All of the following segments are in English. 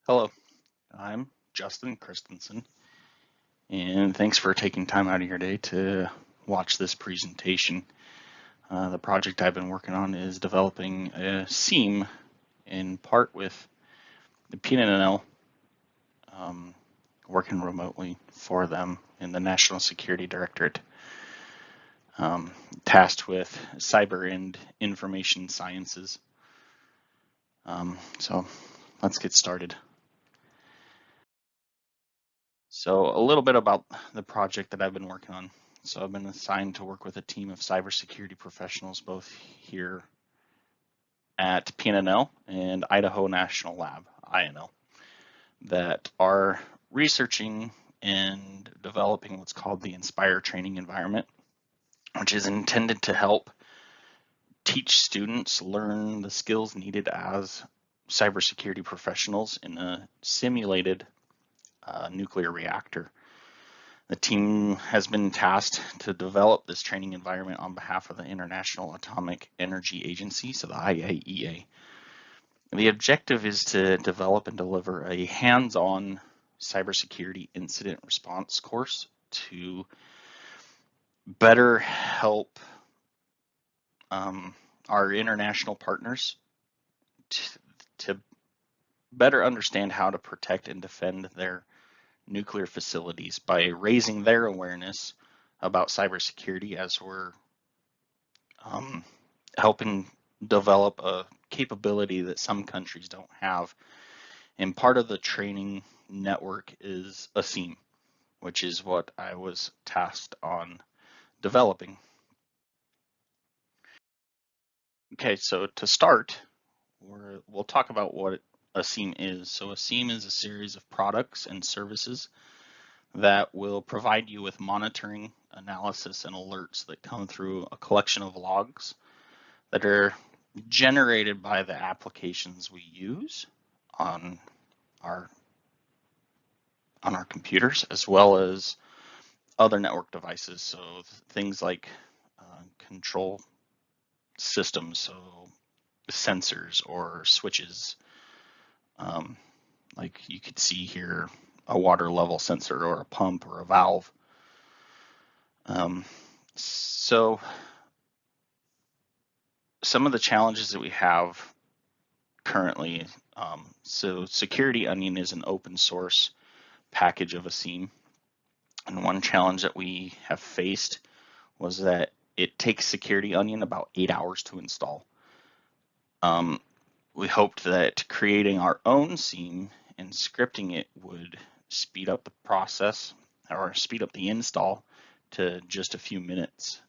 Hello, I'm Justin Christensen, and thanks for taking time out of your day to watch this presentation. The project I've been working on is developing a SIEM in part with the PNNL, working remotely for them in the National Security Directorate, tasked with cyber and information sciences. So let's get started. So a little bit about the project that I've been working on. So I've been assigned to work with a team of cybersecurity professionals, both here at PNNL and Idaho National Lab, INL, that are researching and developing what's called the Inspire training environment, which is intended to help teach students learn the skills needed as cybersecurity professionals in a simulated nuclear reactor. The team has been tasked to develop this training environment on behalf of the International Atomic Energy Agency, so the IAEA. The objective is to develop and deliver a hands-on cybersecurity incident response course to better help our international partners to better understand how to protect and defend their nuclear facilities by raising their awareness about cybersecurity as we're helping develop a capability that some countries don't have. And part of the training network is a SIEM, which is what I was tasked on developing. Okay, so to start, we'll talk about what a SIEM is. So a SIEM is a series of products and services that will provide you with monitoring, analysis, and alerts that come through a collection of logs that are generated by the applications we use on our computers, as well as other network devices. So things like control systems, so sensors or switches, like you could see here, a water level sensor or a pump or a valve. So some of the challenges that we have currently, so Security Onion is an open source package of a SIEM. And one challenge that we have faced was that it takes Security Onion about 8 hours to install. We hoped that creating our own SIEM and scripting it would speed up the process or speed up the install to just a few minutes.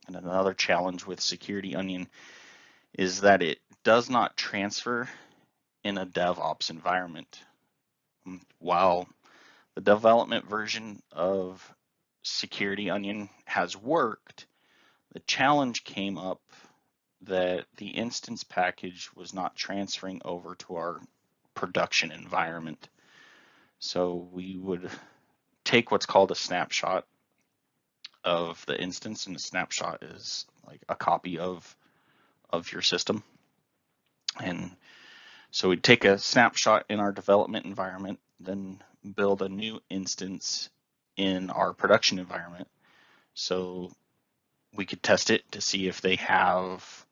And another challenge with Security Onion is that it does not transfer in a DevOps environment. While the development version of Security Onion has worked, the challenge came up that the instance package was not transferring over to our production environment. So we would take what's called a snapshot of the instance, and a snapshot is like a copy of your system. And so we'd take a snapshot in our development environment, then build a new instance in our production environment. So we could test it to see if they have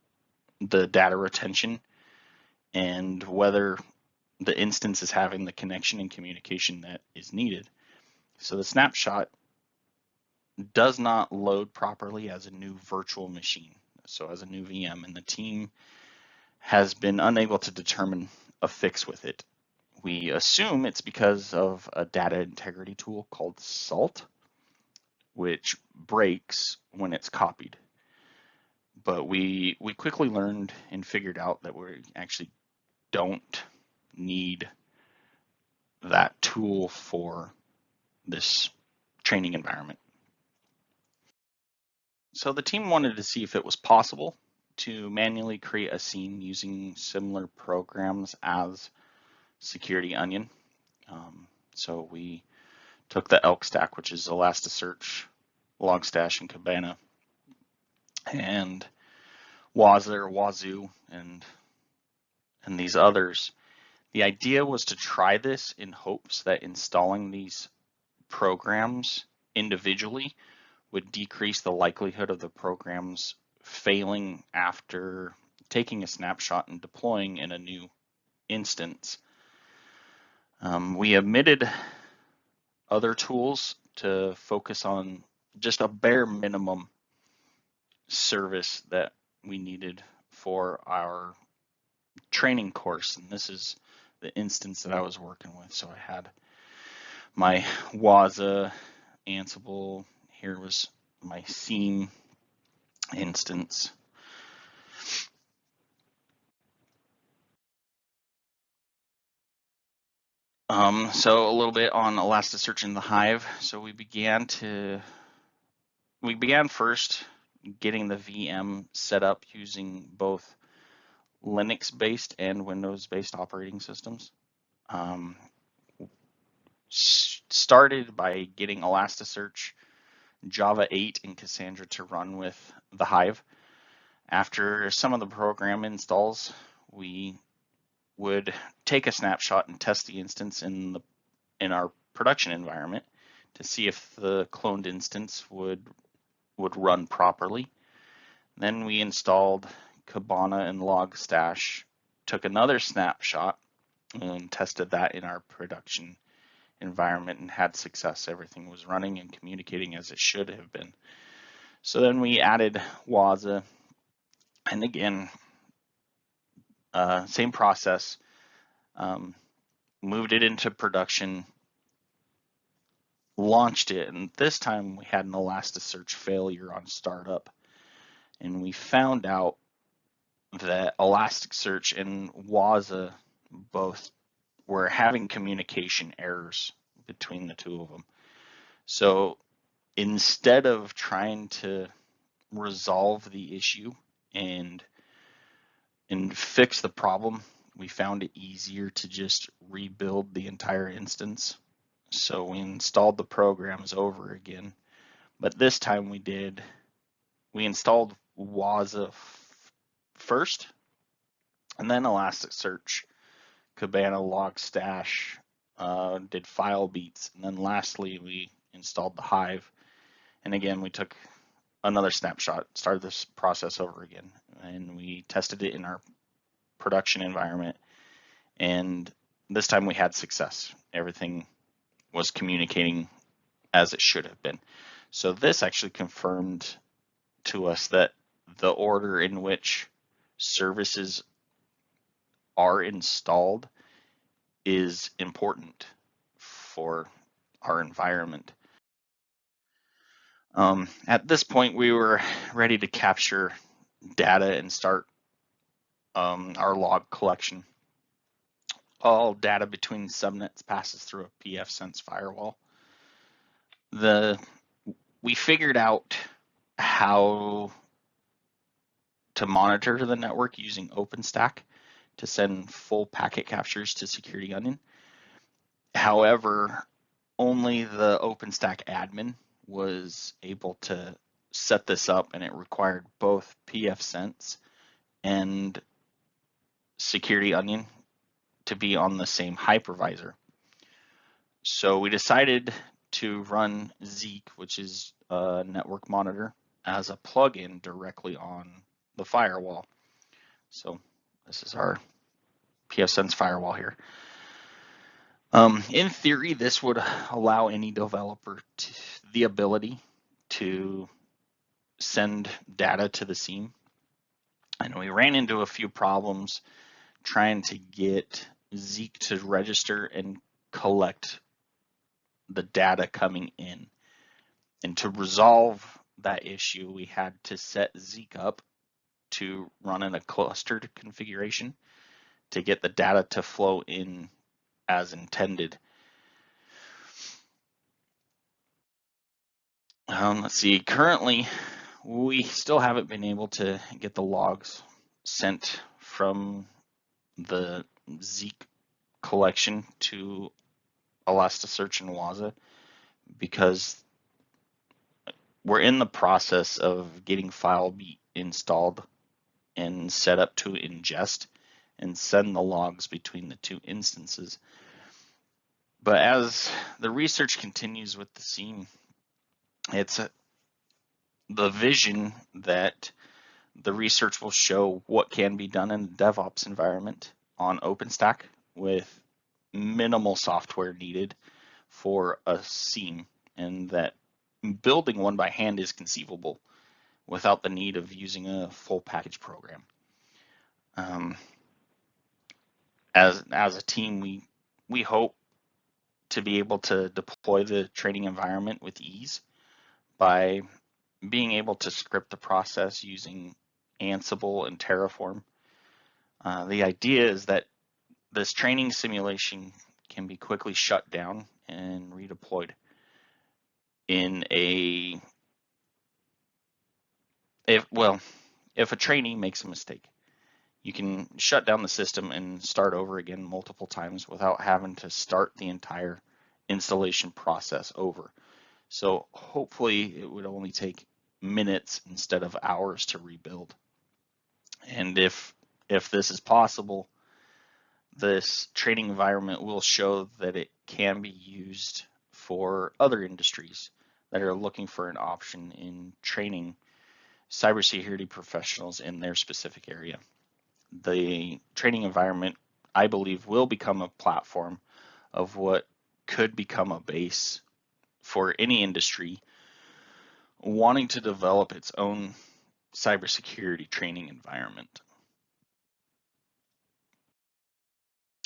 the data retention and whether the instance is having the connection and communication that is needed. So the snapshot does not load properly as a new virtual machine, so as a new VM, and the team has been unable to determine a fix with it. We assume it's because of a data integrity tool called SALT, which breaks when it's copied. But we quickly learned and figured out that we actually don't need that tool for this training environment. So the team wanted to see if it was possible to manually create a SIEM using similar programs as Security Onion. So we took the ELK stack, which is Elasticsearch, Logstash, and Kibana, and Wazoo, and these others. The idea was to try this in hopes that installing these programs individually would decrease the likelihood of the programs failing after taking a snapshot and deploying in a new instance. We omitted other tools to focus on just a bare minimum service that we needed for our training course. And this is the instance that I was working with. So I had my WASA, Ansible, here was my SIEM instance. So a little bit on Elasticsearch in the Hive. So we began first getting the VM set up using both Linux-based and Windows-based operating systems. Started by getting Elasticsearch, Java 8, and Cassandra to run with the Hive. After some of the program installs, we would take a snapshot and test the instance in our production environment to see if the cloned instance would run properly. Then we installed Kibana and Logstash, took another snapshot and tested that in our production environment and had success. Everything was running and communicating as it should have been. So then we added WASA, and again, same process, moved it into production, launched it, and this time we had an Elasticsearch failure on startup, and we found out that Elasticsearch and WASA both were having communication errors between the two of them. So instead of trying to resolve the issue and fix the problem, we found it easier to just rebuild the entire instance. So we installed the programs over again, but this time we installed WASA first, and then Elasticsearch, Kibana, Logstash, did file beats, and then lastly we installed the Hive. And again, we took another snapshot, started this process over again, and we tested it in our production environment. And this time we had success. Everything was communicating as it should have been. So this actually confirmed to us that the order in which services are installed is important for our environment. At this point, we were ready to capture data and start our log collection. All data between subnets passes through a pfSense firewall. We figured out how to monitor the network using OpenStack to send full packet captures to Security Onion. However, only the OpenStack admin was able to set this up, and it required both pfSense and Security Onion to be on the same hypervisor. So we decided to run Zeek, which is a network monitor, as a plugin directly on the firewall. So this is our pfSense firewall here. In theory, this would allow any developer the ability to send data to the SIEM. And we ran into a few problems trying to get Zeek to register and collect the data coming in. And to resolve that issue, we had to set Zeek up to run in a clustered configuration to get the data to flow in as intended. Let's see, currently we still haven't been able to get the logs sent from the Zeek collection to Elasticsearch and WASA because we're in the process of getting FileBeat installed and set up to ingest and send the logs between the two instances. But as the research continues with the SIEM, it's the vision that the research will show what can be done in the DevOps environment on OpenStack with minimal software needed for a SIEM, and that building one by hand is conceivable without the need of using a full package program. As a team, we hope to be able to deploy the training environment with ease by being able to script the process using Ansible and Terraform. The idea is that this training simulation can be quickly shut down and redeployed in if a trainee makes a mistake, you can shut down the system and start over again multiple times without having to start the entire installation process over. So hopefully it would only take minutes instead of hours to rebuild. And if this is possible, this training environment will show that it can be used for other industries that are looking for an option in training cybersecurity professionals in their specific area. The training environment, I believe, will become a platform of what could become a base for any industry wanting to develop its own cybersecurity training environment.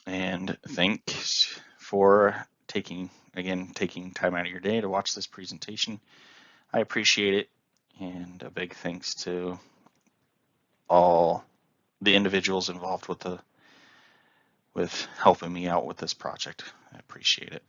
And thanks for taking time out of your day to watch this presentation. I appreciate it, and a big thanks to all the individuals involved with helping me out with this project. I appreciate it.